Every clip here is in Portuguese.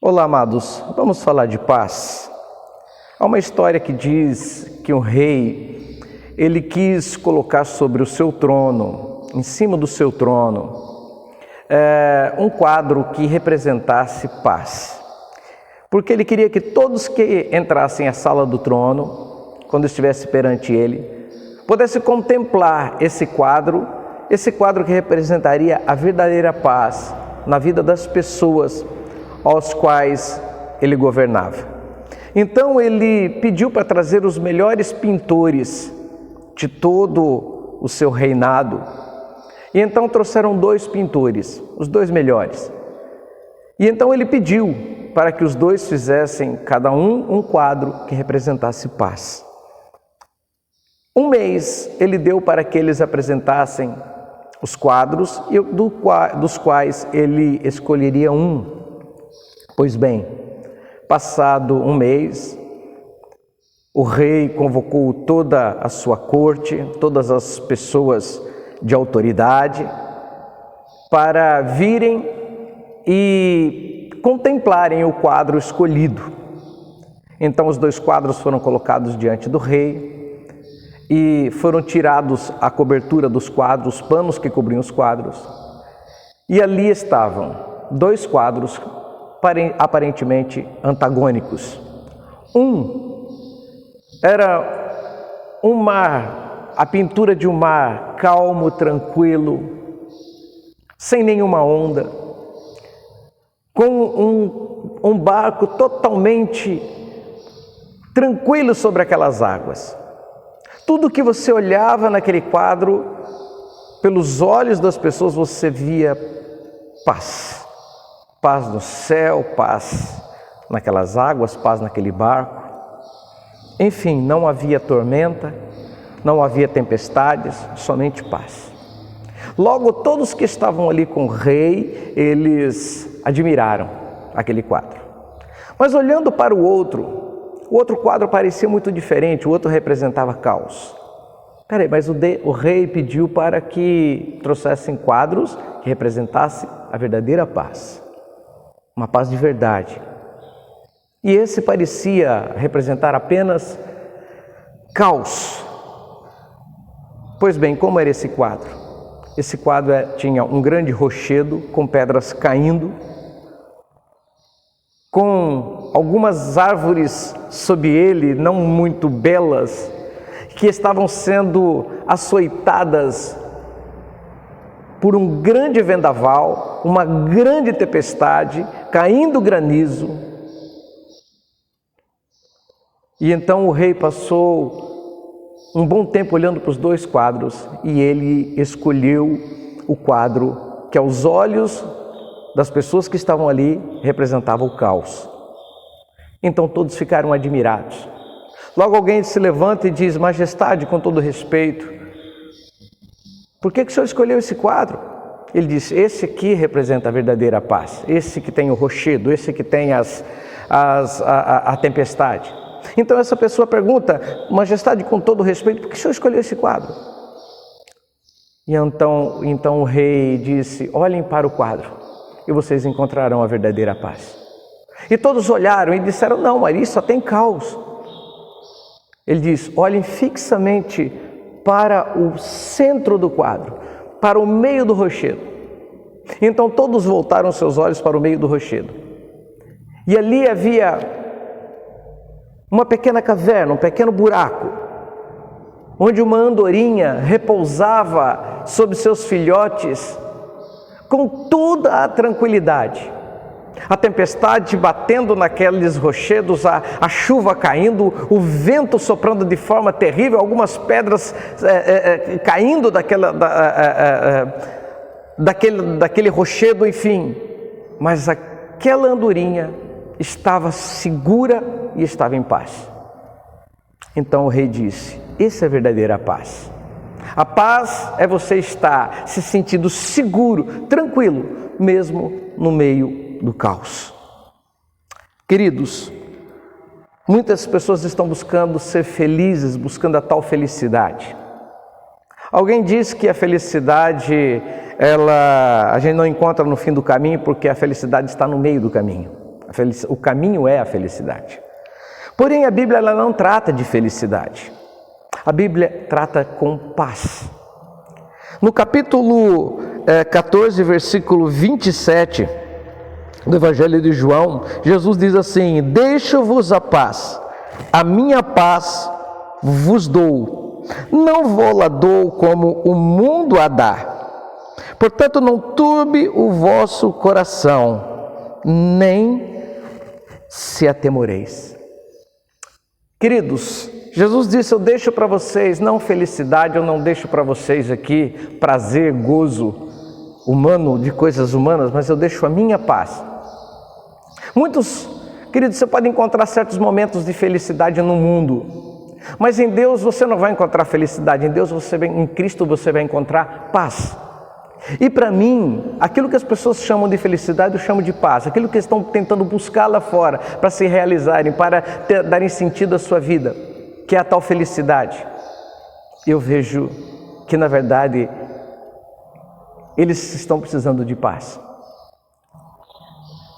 Olá, amados, vamos falar de paz. Há uma história que diz que um rei, ele quis colocar sobre o seu trono, em cima do seu trono, um quadro que representasse paz. Porque ele queria que todos que entrassem à sala do trono, quando estivesse perante ele, pudessem contemplar esse quadro que representaria a verdadeira paz na vida das pessoas aos quais ele governava. Então ele pediu para trazer os melhores pintores de todo o seu reinado. E então trouxeram 2 pintores, os 2 melhores. E então ele pediu para que os 2 fizessem, cada um quadro que representasse paz. Um mês ele deu para que eles apresentassem os quadros, dos quais ele escolheria um. Pois bem, passado um mês, o rei convocou toda a sua corte, todas as pessoas de autoridade, para virem e contemplarem o quadro escolhido. Então os 2 quadros foram colocados diante do rei e foram tirados a cobertura dos quadros, os panos que cobriam os quadros. E ali estavam 2 quadros aparentemente antagônicos. Um era um mar, a pintura de um mar calmo, tranquilo, sem nenhuma onda, com um barco totalmente tranquilo sobre aquelas águas. Tudo que você olhava naquele quadro, pelos olhos das pessoas, você via paz. Paz no céu, paz naquelas águas, paz naquele barco. Enfim, não havia tormenta, não havia tempestades, somente paz. Logo, todos que estavam ali com o rei, eles admiraram aquele quadro. Mas olhando para o outro quadro parecia muito diferente, o outro representava caos. Peraí, mas o rei pediu para que trouxessem quadros que representassem a verdadeira paz. Uma paz de verdade. E esse parecia representar apenas caos. Pois bem, como era esse quadro? Esse quadro tinha um grande rochedo com pedras caindo, com algumas árvores sob ele, não muito belas, que estavam sendo açoitadas por um grande vendaval, uma grande tempestade, caindo granizo. E então o rei passou um bom tempo olhando para os 2 quadros e ele escolheu o quadro que aos olhos das pessoas que estavam ali representava o caos. Então todos ficaram admirados. Logo alguém se levanta e diz: Majestade, com todo respeito, por que o senhor escolheu esse quadro? Ele diz: esse aqui representa a verdadeira paz, esse que tem o rochedo, esse que tem a tempestade. Então essa pessoa pergunta: Majestade, com todo respeito, por que o senhor escolheu esse quadro? E então o rei disse: olhem para o quadro e vocês encontrarão a verdadeira paz. E todos olharam e disseram: não, mas isso só tem caos. Ele diz: olhem fixamente para o centro do quadro, para o meio do rochedo. Então todos voltaram seus olhos para o meio do rochedo. E ali havia uma pequena caverna, um pequeno buraco, onde uma andorinha repousava sobre seus filhotes com toda a tranquilidade. A tempestade batendo naqueles rochedos, a chuva caindo, o vento soprando de forma terrível, algumas pedras caindo daquele rochedo, enfim. Mas aquela andorinha estava segura e estava em paz. Então o rei disse: essa é a verdadeira paz. A paz é você estar se sentindo seguro, tranquilo, mesmo no meio do caos. Queridos, muitas pessoas estão buscando ser felizes, buscando a tal felicidade. Alguém diz que a felicidade, a gente não encontra no fim do caminho, porque a felicidade está no meio do caminho. O caminho é a felicidade. Porém, a Bíblia ela não trata de felicidade. A Bíblia trata com paz. No capítulo 14, versículo 27 do Evangelho de João, Jesus diz assim: deixo-vos a paz, a minha paz vos dou, não vou-la dou como o mundo a dá. Portanto, não turbe o vosso coração, nem se atemoreis. Queridos, Jesus disse: eu deixo para vocês não felicidade, eu não deixo para vocês aqui prazer, gozo humano, de coisas humanas, mas eu deixo a minha paz. Muitos, queridos, você pode encontrar certos momentos de felicidade no mundo, mas em Deus você não vai encontrar felicidade. Em Cristo você vai encontrar paz. E para mim, aquilo que as pessoas chamam de felicidade, eu chamo de paz. Aquilo que estão tentando buscar lá fora para se realizarem, para darem sentido à sua vida, que é a tal felicidade. Eu vejo que, na verdade, eles estão precisando de paz.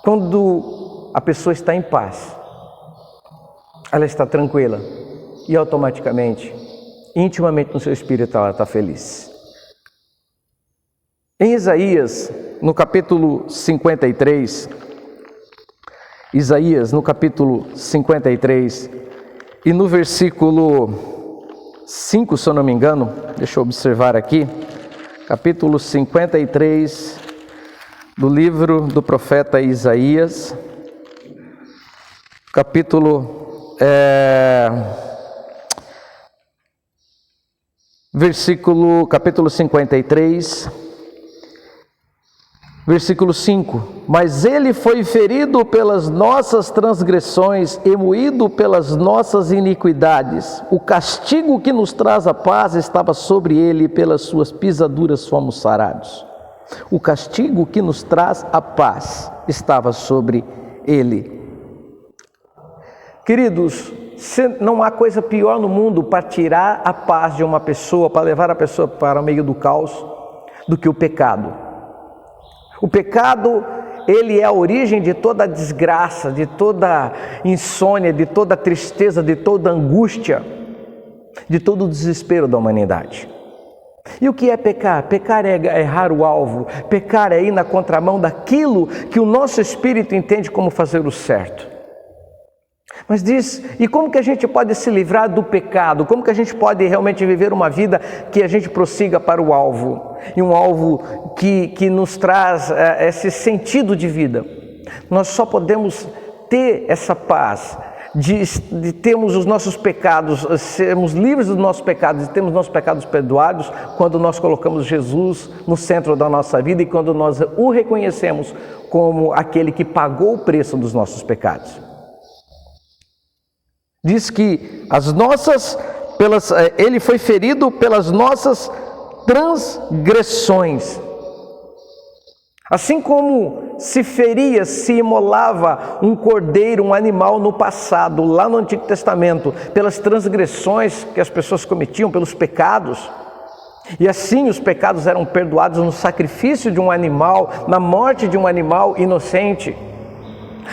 Quando a pessoa está em paz, ela está tranquila e automaticamente, intimamente no seu espírito, ela está feliz. Em Isaías, no capítulo 53, e no versículo 5, se eu não me engano, deixa eu observar aqui, capítulo 53 do livro do profeta Isaías, capítulo 53, versículo 5: mas ele foi ferido pelas nossas transgressões e moído pelas nossas iniquidades. O castigo que nos traz a paz estava sobre ele, e pelas suas pisaduras fomos sarados. O castigo que nos traz a paz estava sobre ele. Queridos, não há coisa pior no mundo para tirar a paz de uma pessoa, para levar a pessoa para o meio do caos, do que o pecado. O pecado, ele é a origem de toda a desgraça, de toda insônia, de toda tristeza, de toda angústia, de todo o desespero da humanidade. E o que é pecar? Pecar é errar o alvo, pecar é ir na contramão daquilo que o nosso espírito entende como fazer o certo. Mas diz, e como que a gente pode se livrar do pecado? Como que a gente pode realmente viver uma vida que a gente prossiga para o alvo? E um alvo que nos traz esse sentido de vida. Nós só podemos ter essa paz de termos os nossos pecados, sermos livres dos nossos pecados e termos nossos pecados perdoados quando nós colocamos Jesus no centro da nossa vida e quando nós o reconhecemos como aquele que pagou o preço dos nossos pecados. Diz que ele foi ferido pelas nossas transgressões. Assim como se feria, se imolava um cordeiro, um animal no passado, lá no Antigo Testamento, pelas transgressões que as pessoas cometiam, pelos pecados. E assim os pecados eram perdoados no sacrifício de um animal, na morte de um animal inocente.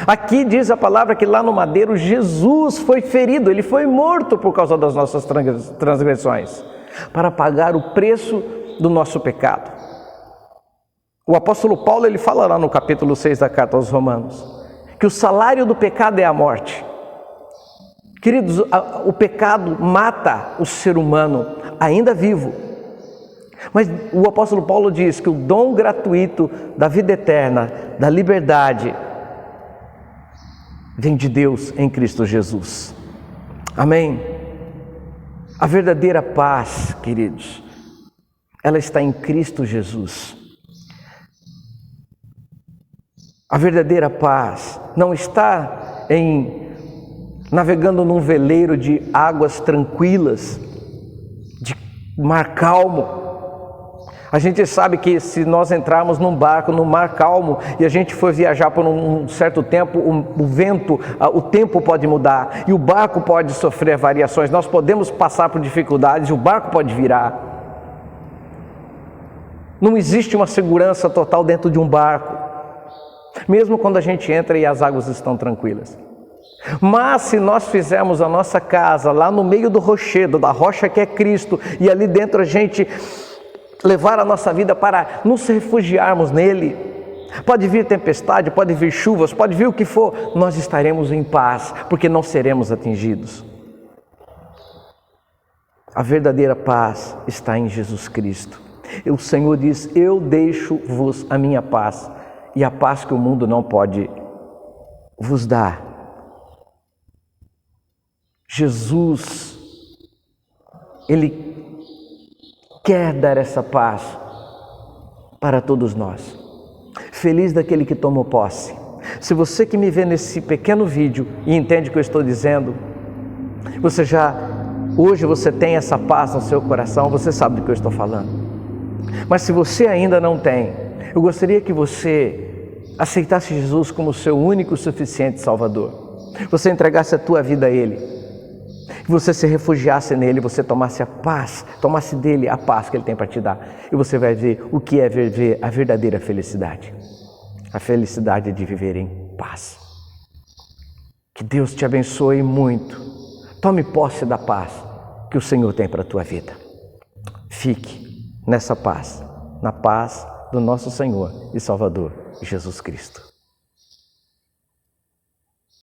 Aqui diz a palavra que lá no madeiro Jesus foi ferido, ele foi morto por causa das nossas transgressões, para pagar o preço do nosso pecado. O apóstolo Paulo, ele fala lá no capítulo 6 da carta aos Romanos, que o salário do pecado é a morte. Queridos, o pecado mata o ser humano ainda vivo. Mas o apóstolo Paulo diz que o dom gratuito da vida eterna, da liberdade, vem de Deus em Cristo Jesus. Amém? A verdadeira paz, queridos, ela está em Cristo Jesus. A verdadeira paz não está navegando num veleiro de águas tranquilas, de mar calmo. A gente sabe que se nós entrarmos num barco, num mar calmo, e a gente for viajar por um certo tempo, o vento, o tempo pode mudar, e o barco pode sofrer variações, nós podemos passar por dificuldades, e o barco pode virar. Não existe uma segurança total dentro de um barco. mesmo quando a gente entra e as águas estão tranquilas. Mas se nós fizermos a nossa casa lá no meio do rochedo, da rocha que é Cristo, e ali dentro a gente levar a nossa vida para nos refugiarmos nele, pode vir tempestade, pode vir chuvas, pode vir o que for, nós estaremos em paz, porque não seremos atingidos. A verdadeira paz está em Jesus Cristo. O Senhor diz: eu deixo-vos a minha paz, e a paz que o mundo não pode vos dar. Jesus, Ele quer dar essa paz para todos nós. Feliz daquele que tomou posse. Se você que me vê nesse pequeno vídeo e entende o que eu estou dizendo, hoje você tem essa paz no seu coração, você sabe do que eu estou falando. Mas se você ainda não tem, eu gostaria que você aceitasse Jesus como seu único e suficiente Salvador. Você entregasse a tua vida a Ele. Que você se refugiasse nele, você tomasse a paz, tomasse dele a paz que ele tem para te dar. E você vai ver o que é viver a verdadeira felicidade. A felicidade de viver em paz. Que Deus te abençoe muito. Tome posse da paz que o Senhor tem para a tua vida. Fique nessa paz, na paz do nosso Senhor e Salvador, Jesus Cristo.